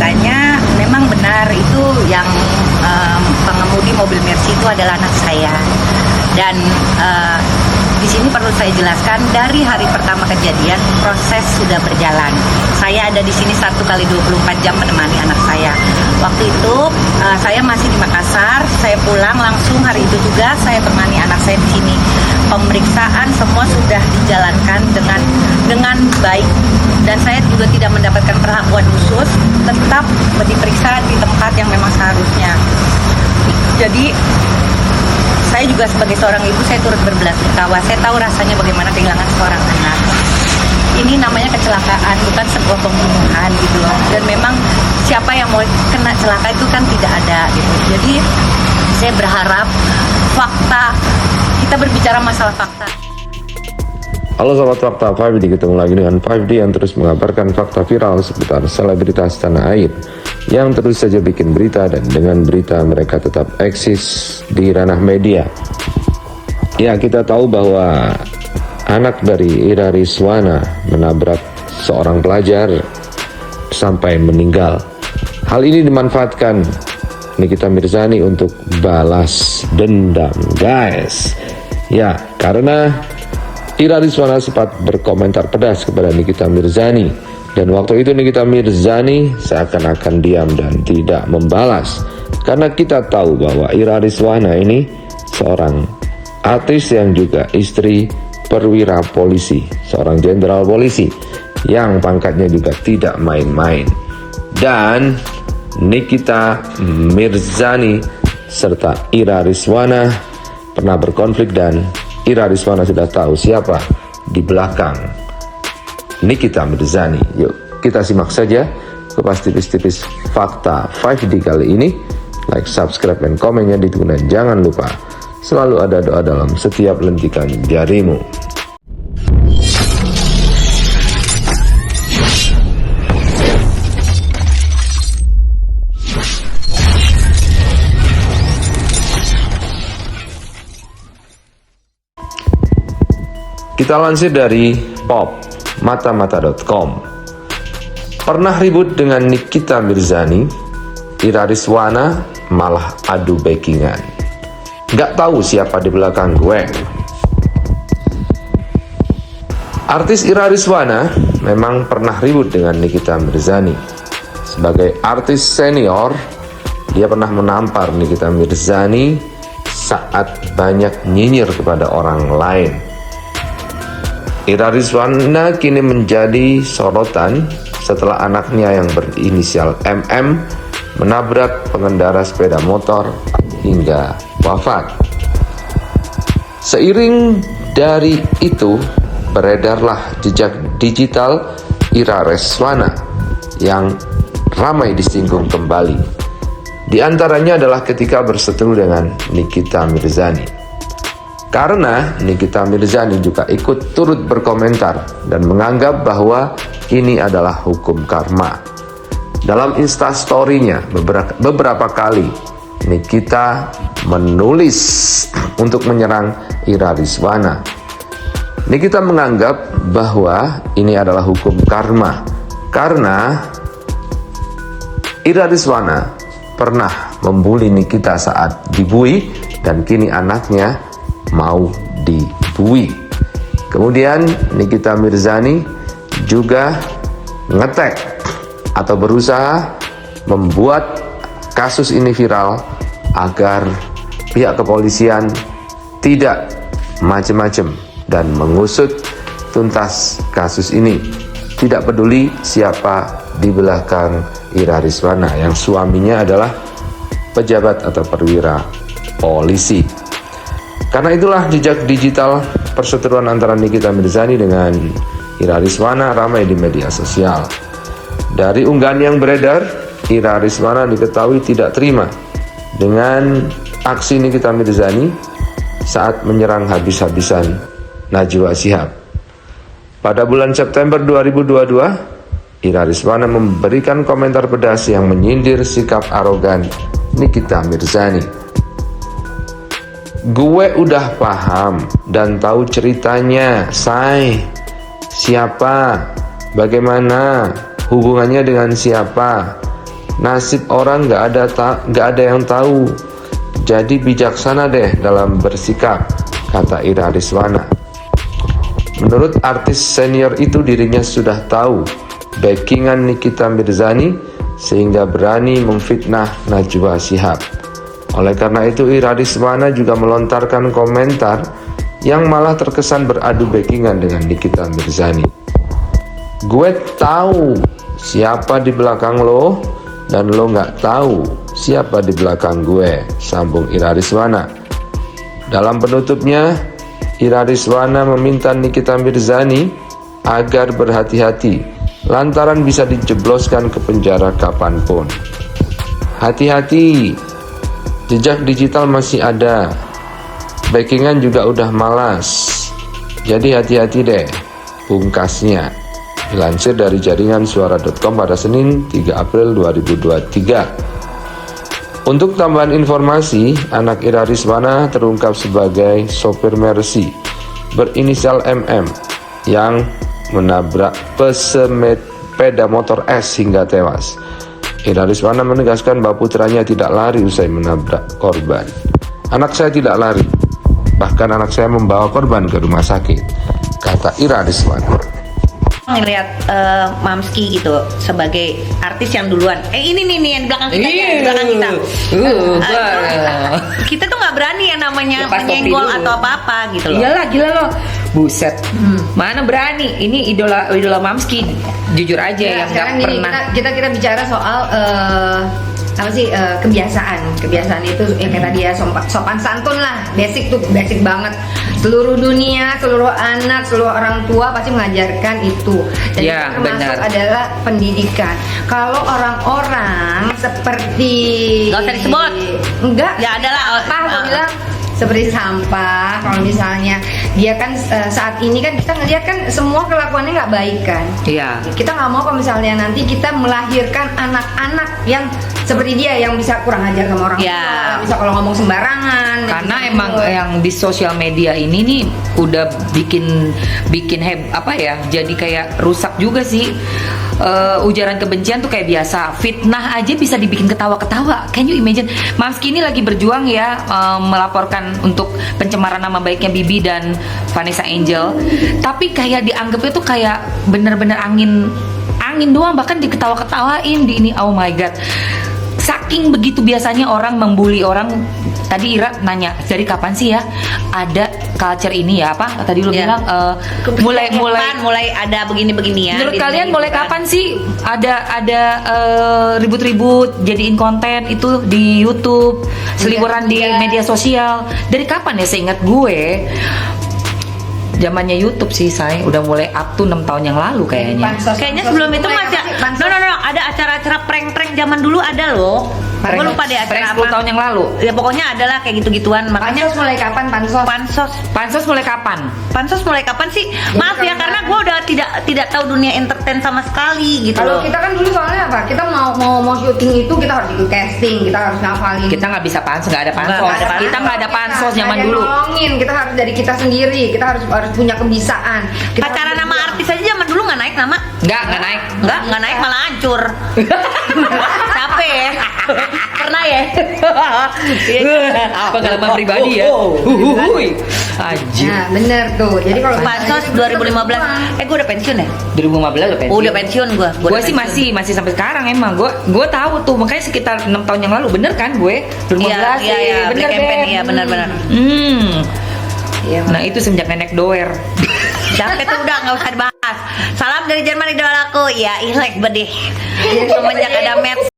beritanya memang benar itu yang pengemudi mobil Mercy itu adalah anak saya. Dan di sini perlu saya jelaskan, dari hari pertama kejadian proses sudah berjalan. Saya ada di sini 1 kali 24 jam menemani anak saya. Waktu itu saya masih di Makassar, saya pulang langsung hari itu juga saya temani anak saya di sini. Pemeriksaan semua sudah dijalankan dengan baik, dan saya juga tidak mendapatkan perlakuan khusus, tetap diperiksa di tempat yang memang seharusnya. Jadi saya juga sebagai seorang ibu, saya turut berbelasungkawa. Saya tahu rasanya bagaimana kehilangan seorang anak. Ini namanya kecelakaan, bukan sebuah pembunuhan gitu loh. Dan memang siapa yang mau kena celaka itu kan tidak ada gitu. Jadi saya berharap fakta, kita berbicara masalah fakta. Halo Sobat Fakta 5D, ketemu lagi dengan 5D yang terus mengabarkan fakta viral seputar selebritas tanah air yang terus saja bikin berita, dan dengan berita mereka tetap eksis di ranah media. Ya, kita tahu bahwa anak dari Ira Rizwana menabrak seorang pelajar sampai meninggal. Hal ini dimanfaatkan Nikita Mirzani untuk balas dendam, guys. Ya, karena Ira Rizwana sempat berkomentar pedas kepada Nikita Mirzani, dan waktu itu Nikita Mirzani seakan-akan diam dan tidak membalas, karena kita tahu bahwa Ira Rizwana ini seorang artis yang juga istri perwira polisi, seorang jenderal polisi yang pangkatnya juga tidak main-main. Dan Nikita Mirzani serta Ira Rizwana pernah berkonflik, dan Ira Rizwana sudah tahu siapa di belakang Nikita Mirzani. Yuk kita simak saja kupas tipis-tipis fakta 5D kali ini. Like, subscribe, dan komennya ditunggu, dan jangan lupa selalu ada doa dalam setiap lentikan jarimu. Kita lansir dari popmatamata.com. Pernah ribut dengan Nikita Mirzani, Ira Rizwana malah adu backingan. Gak tahu siapa di belakang gue. Artis Ira Rizwana memang pernah ribut dengan Nikita Mirzani. Sebagai artis senior, dia pernah menampar Nikita Mirzani saat banyak nyinyir kepada orang lain. Ira Rizwana kini menjadi sorotan setelah anaknya yang berinisial MM menabrak pengendara sepeda motor hingga wafat. Seiring dari itu, beredarlah jejak digital Ira Rizwana yang ramai disinggung kembali. Di antaranya adalah ketika berseteru dengan Nikita Mirzani. Karena Nikita Mirzani juga ikut turut berkomentar dan menganggap bahwa ini adalah hukum karma. Dalam instastory-nya beberapa kali Nikita menulis untuk menyerang Ira Rizwana. Nikita menganggap bahwa ini adalah hukum karma karena Ira Rizwana pernah membuli Nikita saat dibui, dan kini anaknya mau dibui. Kemudian Nikita Mirzani juga ngetek atau berusaha membuat kasus ini viral agar pihak kepolisian tidak macam-macam dan mengusut tuntas kasus ini. Tidak peduli siapa di belakang Ira Rizwana yang suaminya adalah pejabat atau perwira polisi. Karena itulah jejak digital perseteruan antara Nikita Mirzani dengan Ira Rizwana ramai di media sosial. Dari unggahan yang beredar, Ira Rizwana diketahui tidak terima dengan aksi Nikita Mirzani saat menyerang habis-habisan Najwa Shihab. Pada bulan September 2022, Ira Rizwana memberikan komentar pedas yang menyindir sikap arogan Nikita Mirzani. Gue udah paham dan tahu ceritanya, say. Siapa, bagaimana, hubungannya dengan siapa. Nasib orang gak ada yang tahu. Jadi bijaksana deh dalam bersikap, kata Ira Rizwana. Menurut artis senior itu, dirinya sudah tahu backingan Nikita Mirzani sehingga berani memfitnah Najwa Shihab. Oleh karena itu, Ira Rizwana juga melontarkan komentar yang malah terkesan beradu backingan dengan Nikita Mirzani. Gue tahu siapa di belakang lo, dan lo gak tahu siapa di belakang gue, sambung Ira Rizwana. Dalam penutupnya, Ira Rizwana meminta Nikita Mirzani agar berhati-hati lantaran bisa dijebloskan ke penjara kapanpun. Hati-hati, jejak digital masih ada, backingan juga udah malas, jadi hati-hati deh, pungkasnya. Dilansir dari jaringan suara.com pada Senin 3 April 2023. Untuk tambahan informasi, anak Ira Rizwana terungkap sebagai sopir Mercy berinisial MM yang menabrak pesepeda motor S hingga tewas. Ira Rizwana menegaskan bahwa putranya tidak lari usai menabrak korban. Anak saya tidak lari, bahkan anak saya membawa korban ke rumah sakit, kata Ira Rizwana. Ngelihat Mamski gitu sebagai artis yang duluan. Ini nih yang di belakang kita, di belakang kita. Kita tuh nggak berani yang namanya menyenggol atau apa gitu loh. Iyalah, gila loh. Buset. Mana berani? Ini idola Mamski. Jujur aja yang nggak pernah. Kita bicara soal kebiasaan itu yang kayak tadi ya, sopan santun lah, basic banget. Seluruh dunia, seluruh anak, seluruh orang tua pasti mengajarkan itu. Dan Ya, itu termasuk benar. adalah pendidikan. Kalau orang-orang seperti Gak usah disebut. enggak Ya adalah aku bilang seperti sampah. Kalau misalnya dia kan saat ini kan kita ngelihat kan semua kelakuannya nggak baik kan. Iya. Kita nggak mau kalau misalnya nanti kita melahirkan anak-anak yang seperti dia, yang bisa kurang ajar sama orang Ya. tua, bisa kalau ngomong sembarangan. Karena gitu. emang yang di sosial media ini nih udah bikin jadi kayak rusak juga sih. Ujaran kebencian tuh kayak biasa, fitnah aja bisa dibikin ketawa-ketawa. Can you imagine? Mamski ini lagi berjuang ya, melaporkan untuk pencemaran nama baiknya Bibi dan Vanessa Angel, tapi kayak dianggapnya tuh kayak bener-bener angin doang, bahkan diketawa-ketawain di ini. Oh my god, saking begitu biasanya orang membuli orang. Tadi Ira nanya, dari kapan sih ya ada culture ini ya, apa tadi lu bilang mulai ada begini-beginian. menurut kalian mulai kapan sih ada ribut-ribut jadiin konten itu di YouTube, seliburan di media sosial? Dari kapan ya? Seingat gue zamannya YouTube sih, saya udah mulai up to 6 tahun yang lalu kayaknya. Kayaknya sebelum itu masih no, ada acara-acara prank-prank zaman dulu ada loh. Gue lupa deh acara 10 apa. tahun yang lalu. Ya pokoknya adalah kayak gitu-gituan. Makanya Pansos mulai kapan Pansos mulai kapan? Pansos mulai kapan sih? Maaf ya, karena gue udah tidak tahu dunia entertain sama sekali gitu Kalau loh. kita kan dulu soalnya apa? Kita mau syuting itu kita harus ikut casting, kita harus ngafalin. Kita nggak bisa pansos, nggak ada pansos. Nggak ada pansos. Kita nggak ada pansos zaman Nggak ada dulu. nolongin, kita harus dari kita sendiri, kita harus punya kebiasaan. Kita Pacaran harus sama berjuang. artis aja zaman dulu nggak naik nama. Nggak naik. Nggak naik, malah hancur. Capek ya? Pernah ya? Pengalaman pribadi ya. Anjir. Nah, bener tuh. Jadi kalau Pansos 2015. Gue udah pensiun ya? 2015 udah pensiun. Udah pensiun gue. Gue sih masih sampai sekarang emang. Gue tahu tuh, makanya sekitar 6 tahun yang lalu, bener kan gue? 2015. Iya, bener Black Campaign, Beb. iya benar-benar. Nah itu semenjak nenek doer. Capek tuh, udah nggak usah dibahas. Salam dari Jerman idolaku. Ya, ilek bedih. Semenjak ada match